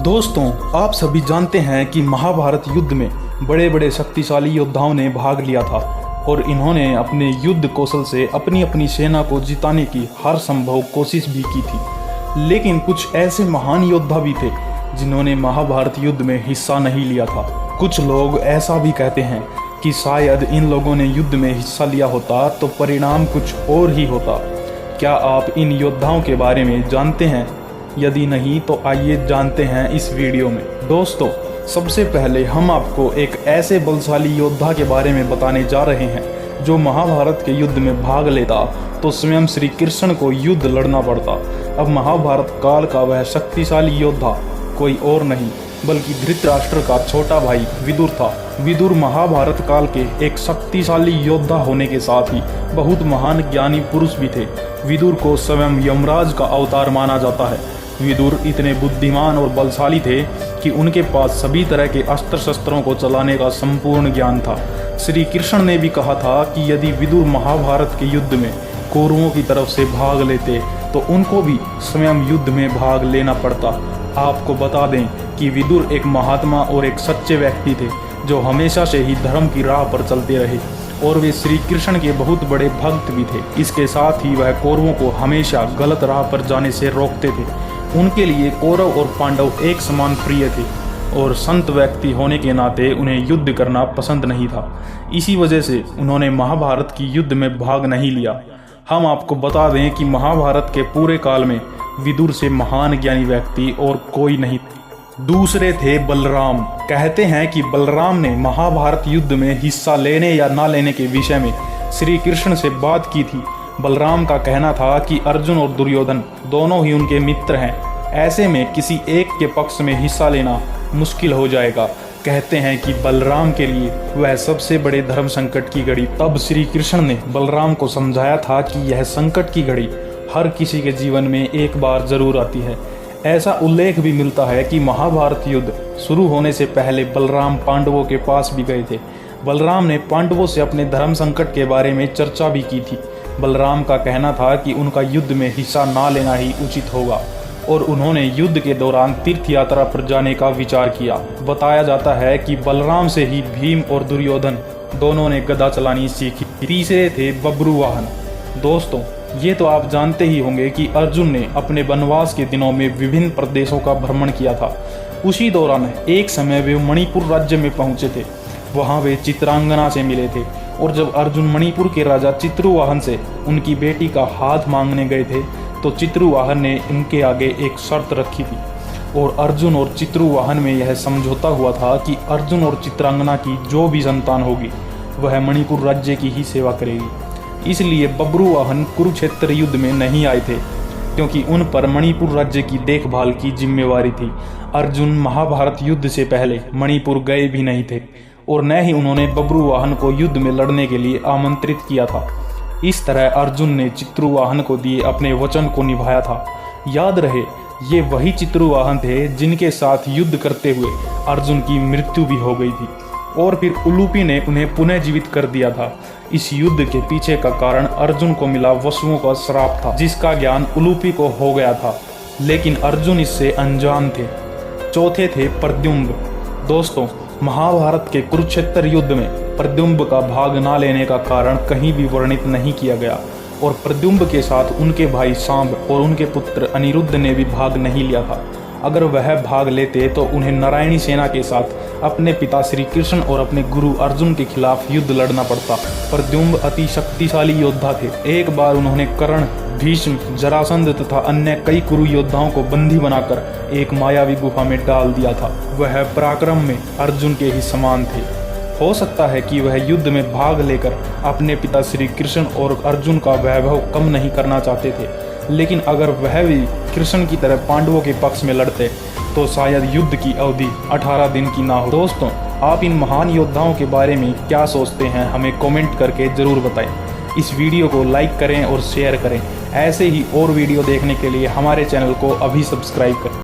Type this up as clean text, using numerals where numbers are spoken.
दोस्तों, आप सभी जानते हैं कि महाभारत युद्ध में बड़े बड़े शक्तिशाली योद्धाओं ने भाग लिया था और इन्होंने अपने युद्ध कौशल से अपनी अपनी सेना को जिताने की हर संभव कोशिश भी की थी। लेकिन कुछ ऐसे महान योद्धा भी थे जिन्होंने महाभारत युद्ध में हिस्सा नहीं लिया था। कुछ लोग ऐसा भी कहते हैं कि शायद इन लोगों ने युद्ध में हिस्सा लिया होता तो परिणाम कुछ और ही होता। क्या आप इन योद्धाओं के बारे में जानते हैं? यदि नहीं तो आइए जानते हैं इस वीडियो में। दोस्तों, सबसे पहले हम आपको एक ऐसे बलशाली योद्धा के बारे में बताने जा रहे हैं जो महाभारत के युद्ध में भाग लेता तो स्वयं श्री कृष्ण को युद्ध लड़ना पड़ता। अब महाभारत काल का वह शक्तिशाली योद्धा कोई और नहीं बल्कि धृतराष्ट्र का छोटा भाई विदुर था। विदुर महाभारत काल के एक शक्तिशाली योद्धा होने के साथ ही बहुत महान ज्ञानी पुरुष भी थे। विदुर को स्वयं यमराज का अवतार माना जाता है। विदुर इतने बुद्धिमान और बलशाली थे कि उनके पास सभी तरह के अस्त्र शस्त्रों को चलाने का संपूर्ण ज्ञान था। श्री कृष्ण ने भी कहा था कि यदि विदुर महाभारत के युद्ध में कौरवों की तरफ से भाग लेते तो उनको भी स्वयं युद्ध में भाग लेना पड़ता। आपको बता दें कि विदुर एक महात्मा और एक सच्चे व्यक्ति थे जो हमेशा से ही धर्म की राह पर चलते रहे और वे श्री कृष्ण के बहुत बड़े भक्त भी थे। इसके साथ ही वह कौरवों को हमेशा गलत राह पर जाने से रोकते थे। उनके लिए कौरव और पांडव एक समान प्रिय थे और संत व्यक्ति होने के नाते उन्हें युद्ध करना पसंद नहीं था। इसी वजह से उन्होंने महाभारत की युद्ध में भाग नहीं लिया। हम आपको बता दें कि महाभारत के पूरे काल में विदुर से महान ज्ञानी व्यक्ति और कोई नहीं थे। दूसरे थे बलराम। कहते हैं कि बलराम ने महाभारत युद्ध में हिस्सा लेने या ना लेने के विषय में श्री कृष्ण से बात की थी। बलराम का कहना था कि अर्जुन और दुर्योधन दोनों ही उनके मित्र हैं, ऐसे में किसी एक के पक्ष में हिस्सा लेना मुश्किल हो जाएगा। कहते हैं कि बलराम के लिए वह सबसे बड़े धर्म संकट की घड़ी। तब श्री कृष्ण ने बलराम को समझाया था कि यह संकट की घड़ी हर किसी के जीवन में एक बार जरूर आती है। ऐसा उल्लेख भी मिलता है कि महाभारत युद्ध शुरू होने से पहले बलराम पांडवों के पास भी गए थे। बलराम ने पांडवों से अपने धर्म संकट के बारे में चर्चा भी की थी। बलराम का कहना था कि उनका युद्ध में हिस्सा ना लेना ही उचित होगा और उन्होंने युद्ध के दौरान तीर्थ यात्रा पर जाने का विचार किया। बताया जाता है कि बलराम से ही भीम और दुर्योधन दोनों ने गदा चलानी सीखी। तीसरे थे बब्रुवाहन। दोस्तों, ये तो आप जानते ही होंगे कि अर्जुन ने अपने वनवास के दिनों में विभिन्न प्रदेशों का भ्रमण किया था। उसी दौरान एक समय वे मणिपुर राज्य में पहुंचे थे। वहां वे चित्रांगना से मिले थे और जब अर्जुन मणिपुर के राजा चित्रुवाहन से उनकी बेटी का हाथ मांगने गए थे तो चित्रुवाहन ने उनके आगे एक शर्त रखी थी और अर्जुन और चित्रुवाहन में यह समझौता हुआ था कि अर्जुन और चित्रांगना की जो भी संतान होगी वह मणिपुर राज्य की ही सेवा करेगी। इसलिए बब्रुवाहन कुरुक्षेत्र युद्ध में नहीं आए थे क्योंकि उन पर मणिपुर राज्य की देखभाल की जिम्मेवारी थी। अर्जुन महाभारत युद्ध से पहले मणिपुर गए भी नहीं थे और न ही उन्होंने बब्रुवाहन को युद्ध में लड़ने के लिए आमंत्रित किया था। इस तरह अर्जुन ने चित्रुवाहन को दिए अपने वचन को निभाया था। याद रहे, ये वही चित्रुवाहन थे जिनके साथ युद्ध करते हुए अर्जुन की मृत्यु भी हो गई थी और फिर उलूपी ने उन्हें पुनः जीवित कर दिया था। इस युद्ध के पीछे का कारण अर्जुन को मिला वसुओं का श्राप था जिसका ज्ञान उलूपी को हो गया था, लेकिन अर्जुन इससे अनजान थे। चौथे थे प्रद्युम्न। दोस्तों, महाभारत के कुरुक्षेत्र युद्ध में प्रद्युम्न का भाग ना लेने का कारण कहीं भी वर्णित नहीं किया गया और प्रद्युम्न के साथ उनके भाई सांब और उनके पुत्र अनिरुद्ध ने भी भाग नहीं लिया था। अगर वह भाग लेते तो उन्हें नारायणी सेना के साथ अपने पिता श्री कृष्ण और अपने गुरु अर्जुन के खिलाफ युद्ध लड़ना पड़ता। प्रद्युम्न अति शक्तिशाली योद्धा थे। एक बार उन्होंने कर्ण, भीष्म, जरासंध तथा अन्य कई कुरु योद्धाओं को बंदी बनाकर एक मायावी गुफा में डाल दिया था। वह पराक्रम में अर्जुन के ही समान थे। हो सकता है कि वह युद्ध में भाग लेकर अपने पिता श्री कृष्ण और अर्जुन का वैभव कम नहीं करना चाहते थे, लेकिन अगर वह भी कृष्ण की तरह पांडवों के पक्ष में लड़ते तो शायद युद्ध की अवधि 18 दिन की ना हो। दोस्तों, आप इन महान योद्धाओं के बारे में क्या सोचते हैं हमें कमेंट करके ज़रूर बताएं। इस वीडियो को लाइक करें और शेयर करें। ऐसे ही और वीडियो देखने के लिए हमारे चैनल को अभी सब्सक्राइब करें।